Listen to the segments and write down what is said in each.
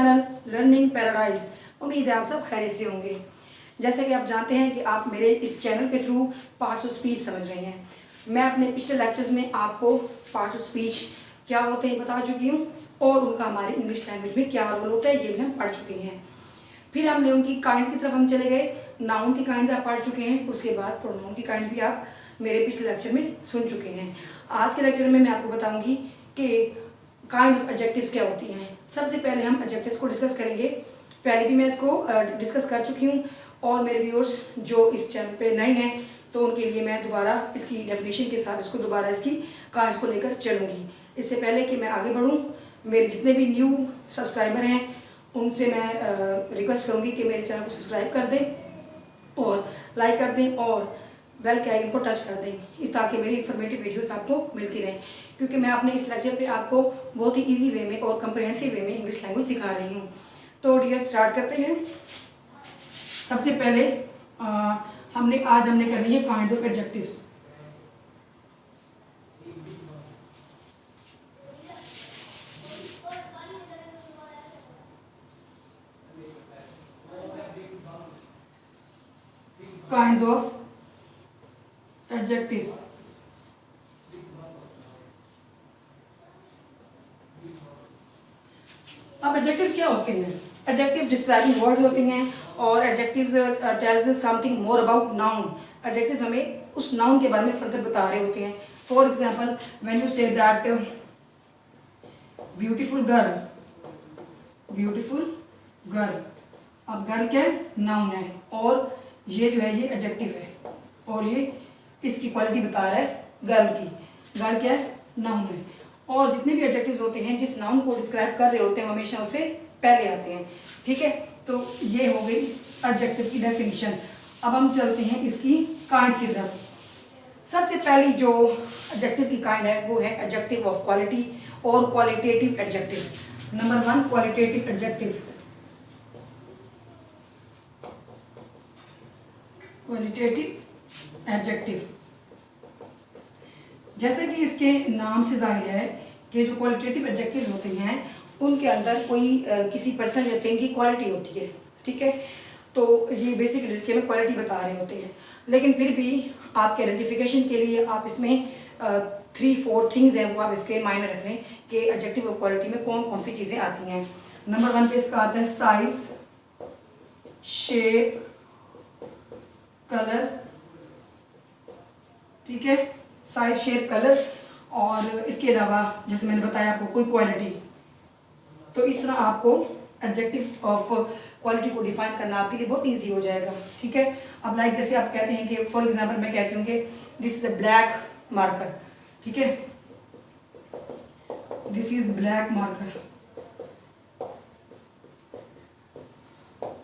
Channel learning paradise. उम्मीद है आप सब खैरियत से होंगे। जैसे कि आप जानते हैं कि आप मेरे इस चैनल के थ्रू पार्ट्स ऑफ स्पीच समझ रहे हैं। मैं अपने पिछले लेक्चर्स में आपको पार्ट्स ऑफ स्पीच क्या होते हैं बता चुकी हूँ और उनका हमारे इंग्लिश लैंग्वेज में क्या रोल होता है ये भी हम पढ़ चुके हैं। फिर हमने उनकी काइंड्स की तरफ हम चले गए। नाउन की काइंड्स आप पढ़ चुके हैं, उसके बाद प्रोनाउन की काइंड भी आप मेरे पिछले लेक्चर में सुन चुके हैं। आज के लेक्चर में मैं आपको बताऊंगी कि काइंड ऑफ एडजेक्टिव्स क्या होती हैं। सबसे पहले हम एडजेक्टिव्स को डिस्कस करेंगे। पहले भी मैं इसको डिस्कस कर चुकी हूँ और मेरे व्यूअर्स जो इस चैनल पे नए हैं तो उनके लिए मैं दोबारा इसकी डेफिनेशन के साथ इसको दोबारा इसकी काइंड्स को लेकर चलूँगी। इससे पहले कि मैं आगे बढ़ूँ, मेरे जितने भी न्यू सब्सक्राइबर हैं उनसे मैं रिक्वेस्ट करूँगी कि मेरे चैनल को सब्सक्राइब कर दें और लाइक कर दें और बेल के आइकन को टच कर दें, इस ताकि मेरी इन्फॉर्मेटिव वीडियोस आपको मिलती रहें। क्योंकि मैं अपने इस लेक्चर पे आपको बहुत ही इजी वे में और कम्प्रहेंसिव वे में इंग्लिश लैंग्वेज सिखा रही हूँ। तो डियर स्टार्ट करते हैं। सबसे पहले हमने करनी है kinds of adjectives. Kinds of adjectives. अब एडजेक्टिव्स क्या होते हैं? एडजेक्टिव डिस्क्राइबिंग वर्ड्स होती हैं और adjectives tells us something more about noun. Adjectives हमें उस नाउन के बारे में फर्दर बता रहे होते हैं। For example when you say that beautiful girl, beautiful girl. अब गर्ल क्या है? नाउन है और ये जो है ये एडजेक्टिव है और ये इसकी क्वालिटी बता रहा है गर्ल की। गर्ल क्या है? नाउन है। और जितने भी एडजेक्टिव्स होते हैं जिस नाउन को डिस्क्राइब कर रहे होते हैं हमेशा उससे पहले आते हैं। ठीक है, तो ये हो गई एडजेक्टिव की डेफिनेशन। अब हम चलते हैं इसकी काइंड्स की तरफ। सबसे पहली जो एडजेक्टिव की काइंड है वो है एडजेक्टिव ऑफ क्वालिटी और qualitative adjective. Number 1 qualitative adjective. Qualitative adjective, जैसे कि इसके नाम से जाहिर है कि जो क्वालिटेटिव एडजेक्टिव होते हैं उनके अंदर कोई किसी पर्सन या थिंग की क्वालिटी होती है। ठीक है, तो ये बेसिकली इसके में क्वालिटी बता रहे होते हैं। लेकिन फिर भी आपके आइडेंटिफिकेशन के लिए आप इसमें 3-4 थिंग्स हैं वो आप इसके माइंड में रख लें कि एडजेक्टिव ऑफ क्वालिटी में कौन कौन सी चीज़ें आती हैं। नंबर 1 पे इसका आता है साइज, शेप, कलर। ठीक है, साइज, शेप, कलर और इसके अलावा जैसे मैंने बताया आपको कोई क्वालिटी। तो इस तरह आपको एडजेक्टिव ऑफ क्वालिटी को डिफाइन करना आपके लिए बहुत इजी हो जाएगा। ठीक है, अब लाइक जैसे आप कहते हैं कि फॉर एग्जांपल मैं कहती हूँ कि this is a black marker. ठीक है, दिस इज ब्लैक मार्कर।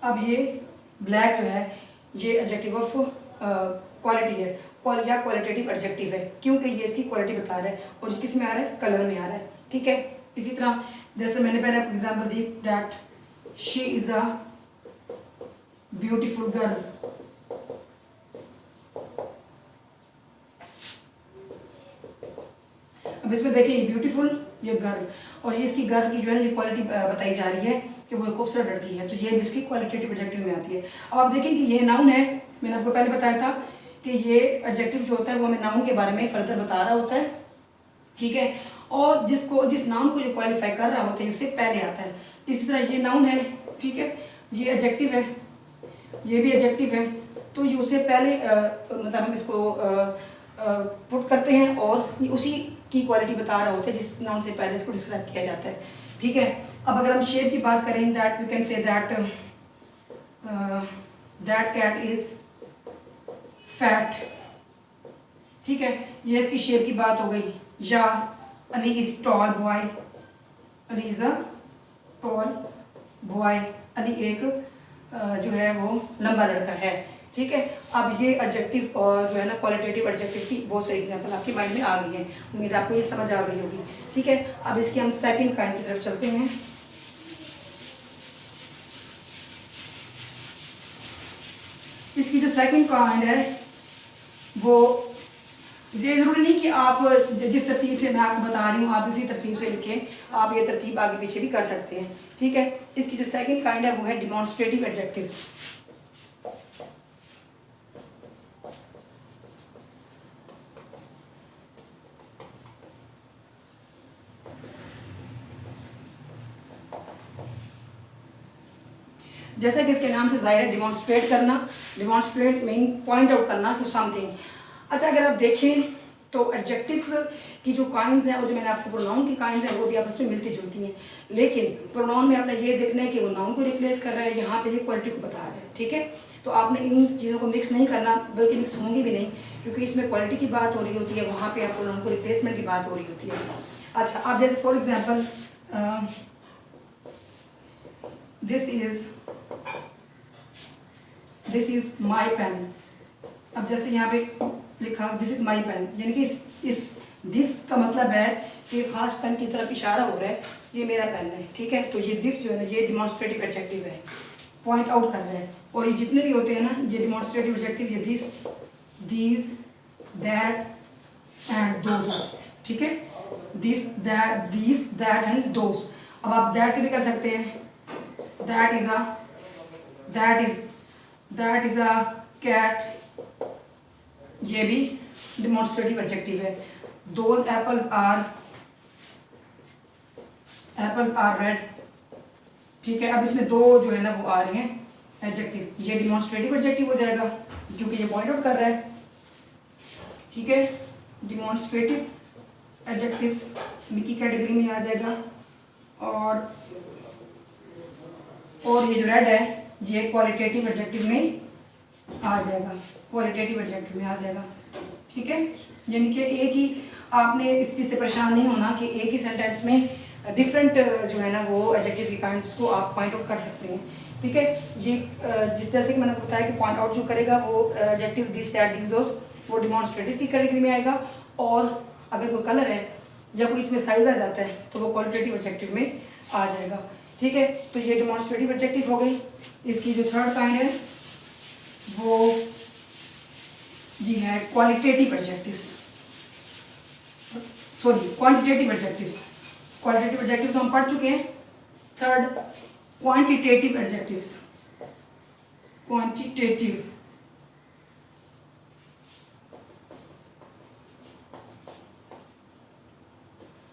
अब ये ब्लैक जो है ये एडजेक्टिव ऑफ क्वालिटी है या क्वालिटेटिव एडजेक्टिव है क्योंकि ये इसकी क्वालिटी बता रहा है और ये किस में आ रहा है? कलर में आ रहा है। ठीक है, इसी तरह जैसे मैंने पहले आपको example the that she is a beautiful girl. अब इसमें देखिए ब्यूटीफुल ये गर्ल और ये इसकी गर्ल की जो है ये क्वालिटी बताई जा रही है कि वो खूबसूरत लड़की है, तो ये भी इसकी क्वालिटेटिव एडजेक्टिव में आती है। अब आप देखें कि ये नाउन है, मैंने आपको पहले बताया था कि ये एडजेक्टिव जो होता है वो हमें नाउन के बारे में फर्दर बता रहा होता है। ठीक है, और जिस नाउन को जो क्वालिफाई कर रहा होता है उससे पहले आता है। इसी तरह ये नाउन है, ठीक है, ये एडजेक्टिव है, ये भी एडजेक्टिव है, तो ये उससे पहले मतलब हम इसको पुट करते हैं और ये उसी की क्वालिटी बता रहा होता है जिस नाउन से पहले इसको डिस्क्राइब किया जाता है। ठीक है, अब अगर हम शेप की बात करें that we can say that cat is fat. ठीक है, ये इसकी शेप की बात हो गई। या Ali is tall boy, Ali is a tall boy, Ali एक जो है वो लंबा लड़का है। ठीक है, अब ये एडजेक्टिव जो है ना क्वालिटेटिव एडजेक्टिव की बहुत सारी एग्जांपल आपके माइंड में आ गई हैं। उम्मीद आपको ये समझ आ गई होगी। ठीक है, अब इसकी हम सेकंड काइंड की तरफ चलते हैं। इसकी जो सेकंड काइंड है वो ये ज़रूरी नहीं कि आप जिस तरतीब से मैं आपको बता रही हूँ आप उसी तरतीब से लिखें, आप ये तरतीब आगे पीछे भी कर सकते हैं, ठीक है। इसकी जो सेकंड काइंड है वो है डिमॉन्स्ट्रेटिव एडजेक्टिव। जैसा कि इसके नाम से जाहिर है, डिमॉन्स्ट्रेट करना, डिमॉन्स्ट्रेट मीन पॉइंट आउट करना टू समथिंग। अच्छा, अगर आप देखें तो एडजेक्टिव्स की जो काइंड्स हैं और जो मैंने आपको प्रोनाउन की काइंड्स हैं वो भी आपस में मिलती जुलती हैं, लेकिन प्रोनाउन में आपने ये देखना है कि वो नाउन को रिप्लेस कर रहा है, यहाँ पे ये क्वालिटी को बता रहा है, ठीक है। तो आपने इन चीज़ों को मिक्स नहीं करना, बल्कि मिक्स होंगी भी नहीं, क्योंकि इसमें क्वालिटी की बात हो रही होती है, वहाँ पर आप प्रोनाउन को रिप्लेसमेंट की बात हो रही होती है। अच्छा, आप जैसे for example this is my pen. अब जैसे यहाँ पे लिखा दिस इज माई पेन, यानी कि इस दिस का मतलब है कि खास पेन की तरफ इशारा हो रहा है, ये मेरा पेन है, ठीक है। तो ये दिस जो है ना, ये डिमॉन्स्ट्रेटिव एडजेक्टिव है, पॉइंट आउट कर रहा है। और ये जितने भी होते हैं ना, ये डिमॉन्स्ट्रेटिव एडजेक्टिव, ये this, these, that and those, ठीक है। This, that, these, that and those. अब आप दैट की भी कर सकते हैं, दैट इज अ कैट, ये भी डिमॉन्स्ट्रेटिव एडजेक्टिव है। दोज एप्पल्स आर रेड, ठीक है। अब इसमें दो जो है ना वो आ रहे हैं एडजेक्टिव, ये डिमॉन्स्ट्रेटिव एडजेक्टिव हो जाएगा क्योंकि ये पॉइंट आउट कर रहा है, ठीक है। डिमॉन्स्ट्रेटिव एडजेक्टिव्स की कैटेगरी में आ जाएगा। और ये जो रेड है ये क्वालिटेटिव एडजेक्टिव में आ जाएगा, क्वालिटेटिव एडजेक्टिव में आ जाएगा, ठीक है। यानी कि एक ही, आपने इस चीज़ से परेशान नहीं होना कि एक ही सेंटेंस में डिफरेंट जो है ना वो एडजेक्टिव की काइंड्स को आप पॉइंट आउट कर सकते हैं, ठीक है। ये जिस तरह से मैंने बताया कि पॉइंट आउट जो करेगा वो adjective this, that, these, those, वो डिमॉन्स्ट्रेटिव की कैटेगरी में आएगा। और अगर कोई कलर है या कोई इसमें साइज आ जाता है तो वो क्वालिटेटिव एडजेक्टिव में आ जाएगा, ठीक है। तो ये डिमॉन्स्ट्रेटिव एडजेक्टिव हो गई। इसकी जो थर्ड काइंड है वो जी है qualitative adjectives, sorry quantitative adjectives. Qualitative adjective तो हम पढ़ चुके हैं। Third, quantitative adjectives. क्वांटिटेटिव,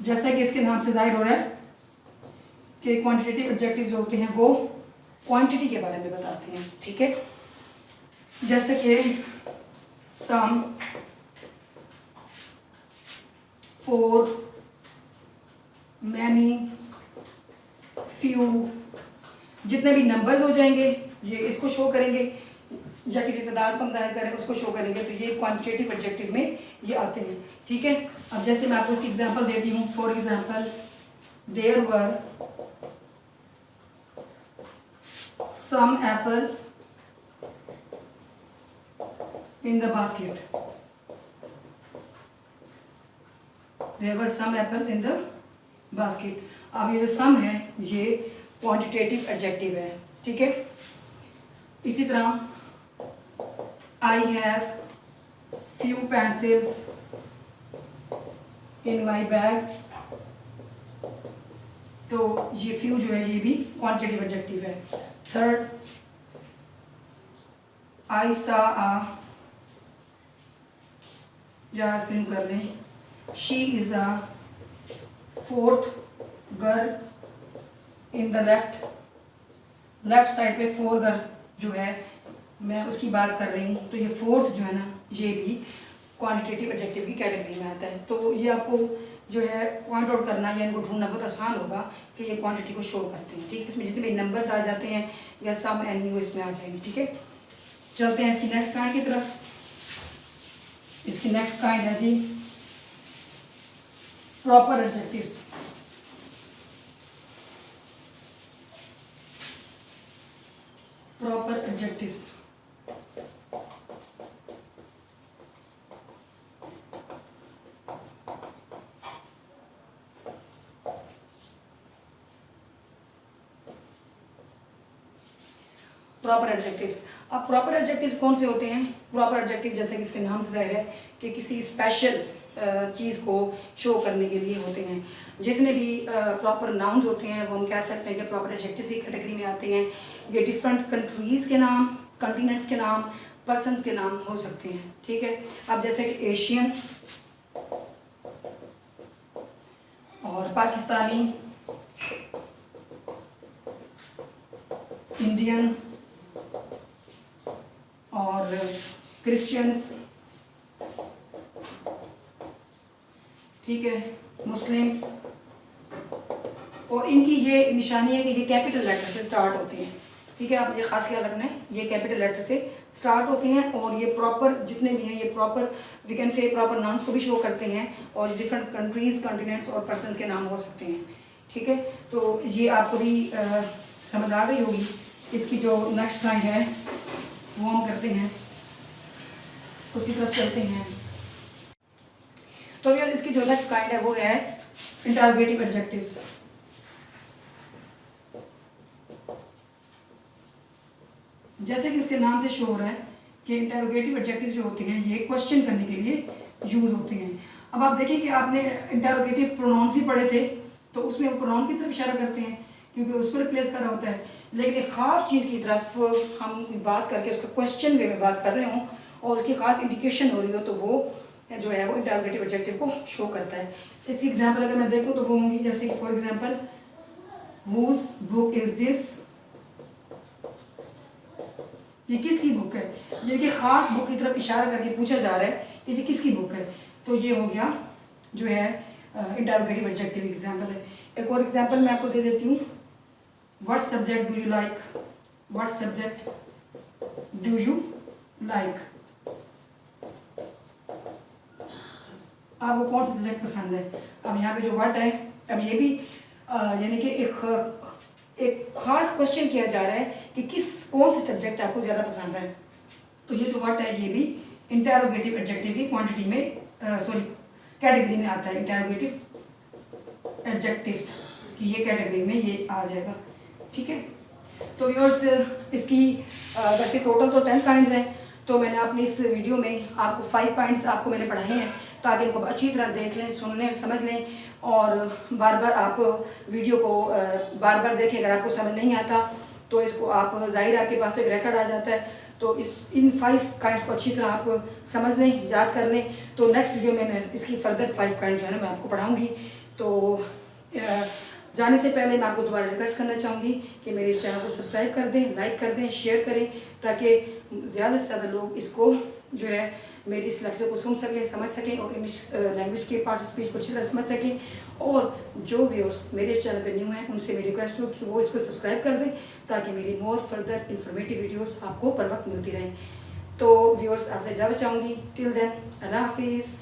जैसा कि इसके नाम से जाहिर हो रहा है कि क्वांटिटेटिव एडजेक्टिव जो होते हैं वो क्वांटिटी के बारे में बताते हैं, ठीक है। जैसे कि सम, फोर, मैनी, फ्यू, जितने भी नंबर्स हो जाएंगे ये इसको शो करेंगे, या किसी तादाद को हम जाहिर करें उसको शो करेंगे, तो ये क्वांटिटेटिव एडजेक्टिव में ये आते हैं, ठीक है। अब जैसे मैं आपको इसकी एग्जांपल देती हूँ। For example, there were some apples in the basket. There were some apples in the basket. अब ये जो सम है ये क्वांटिटेटिव एडजेक्टिव है, ठीक है। इसी तरह I have few pencils in my bag, तो ये फ्यू जो है ये भी क्वांटिटेटिव एडजेक्टिव है। थर्ड, आई सा आ, या स्क्रीन कर लें, she is a fourth girl in the left side पे फोर गर्ल जो है मैं उसकी बात कर रही हूँ, तो ये फोर्थ जो है ना ये भी क्वांटिटेटिव एडजेक्टिव की कैटेगरी में आता है। तो ये आपको जो है पॉइंट आउट करना या इनको ढूंढना बहुत आसान होगा कि ये क्वांटिटी को शो करते हैं, ठीक है। इसमें जितने भी नंबर्स आ जाते हैं या सम, एनी, वो इसमें आ जाएंगे, ठीक है। चलते हैं इसकी नेक्स्ट काइंड की तरफ। इसकी नेक्स्ट काइंड है जी proper adjectives. Proper adjectives, proper adjectives. अब प्रॉपर एडजेक्टिव्स कौन से होते हैं? प्रॉपर एडजेक्टिव जैसे कि इसके नाम से जाहिर है कि किसी स्पेशल चीज़ को शो करने के लिए होते हैं। जितने भी प्रॉपर नाउन्स होते हैं वो हम कह सकते हैं कि प्रॉपर एडजेक्टिव्स की कैटेगरी में आते हैं। ये डिफरेंट कंट्रीज़ के नाम, कॉन्टिनेंट्स के नाम, पर्सन्स के नाम हो सकते हैं। ठीक है, अब जैसे कि एशियन और पाकिस्तानी, इंडियन और क्रिश्चियंस, ठीक है, मुस्लिम्स। और इनकी ये निशानी है कि ये कैपिटल लेटर से स्टार्ट होते हैं। ठीक है, आप ये खास ख्याल रखना है, ये कैपिटल लेटर से स्टार्ट होते हैं और ये प्रॉपर जितने भी हैं ये proper we can say proper nouns को भी शो करते हैं और डिफरेंट कंट्रीज़, कॉन्टिनेंट्स और पर्सन्स के नाम हो सकते हैं। ठीक है, तो ये आपको भी समझ आ गई होगी। इसकी जो नेक्स्ट स्लाइड है वो हम करते हैं, उसकी तरफ चलते हैं। तो यार इसकी जो नेक्स्ट स्लाइड है वो है इंटरोगेटिव एडजेक्टिव्स। जैसे कि इसके नाम से शो हो रहा है कि इंटरोगेटिव एडजेक्टिव जो होते हैं ये क्वेश्चन करने के लिए यूज़ होते हैं। अब आप देखिए कि आपने इंटरोगेटिव प्रोनाउंस भी पढ़े थे, तो उसमें वो प्रोनाउन की तरफ इशारा करते हैं क्योंकि उसको रिप्लेस कर रहा होता है। लेकिन एक ख़ास चीज़ की तरफ हम बात करके उसका क्वेश्चन वे में बात कर रहे हों और उसकी ख़ास इंडिकेशन हो रही हो तो वो जो है वो इंटरोगेटिव एडजेक्टिव को शो करता है। इसकी एग्जांपल अगर मैं देखूं तो वो होंगी जैसे कि for example whose book is this, ये किसकी बुक है? ये कि ख़ास बुक की तरफ इशारा करके पूछा जा रहा है कि ये किसकी बुक है, तो ये हो गया जो है इंटरोगेटिव एडजेक्टिव एग्जांपल है। एक और एग्जांपल मैं आपको दे देती हूँ, what subject do you like, what subject do you like, आपको कौन सा सब्जेक्ट पसंद है। अब यहाँ पे जो व्हाट है, अब ये भी यानी कि एक खास क्वेश्चन किया जा रहा है कि कौन से सब्जेक्ट आपको ज़्यादा पसंद है। तो ये जो व्हाट है ये भी इंटरोगेटिव एडजेक्टिव की क्वांटिटी में कैटेगरी में आता है। इंटरोगेटिव एडजेक्टिव्स की ये कैटेगरी में ये आ जाएगा। ठीक है, तो व्यूअर्स इसकी वैसे टोटल तो 10 काइंड्स हैं, तो मैंने अपनी इस वीडियो में आपको 5 काइंड्स आपको मैंने पढ़ाए हैं ताकि इनको अच्छी तरह देख लें, सुन लें, समझ लें और बार बार आप वीडियो को बार बार देखें। अगर आपको समझ नहीं आता तो इसको आप जाहिर आपके पास तो एक रिकॉर्ड आ जाता है, तो इन 5 काइंड्स को अच्छी तरह आप समझ लें, याद कर लें। तो नेक्स्ट वीडियो में मैं इसकी फर्दर 5 काइंड जो है ना मैं आपको पढ़ाऊँगी। तो जाने से पहले मैं आपको दोबारा रिक्वेस्ट करना चाहूँगी कि मेरे चैनल को सब्सक्राइब कर दें, लाइक कर दें, शेयर करें ताकि ज़्यादा से ज़्यादा लोग इसको जो है मेरी इस लेक्चर को सुन सकें, समझ सकें और इंग्लिश लैंग्वेज के पार्ट ऑफ स्पीच को अच्छी तरह समझ सकें। और जो व्यूअर्स मेरे चैनल पे न्यू हैं उनसे मेरी रिक्वेस्ट हो कि वो इसको सब्सक्राइब कर दें ताकि मेरी मोर फर्दर इंफॉर्मेटिव वीडियोस आपको पर वक्त मिलती रहें। तो व्यूअर्स आपसे इजाज़त चाहूँगी। टिल देन अल्लाह हाफिज़।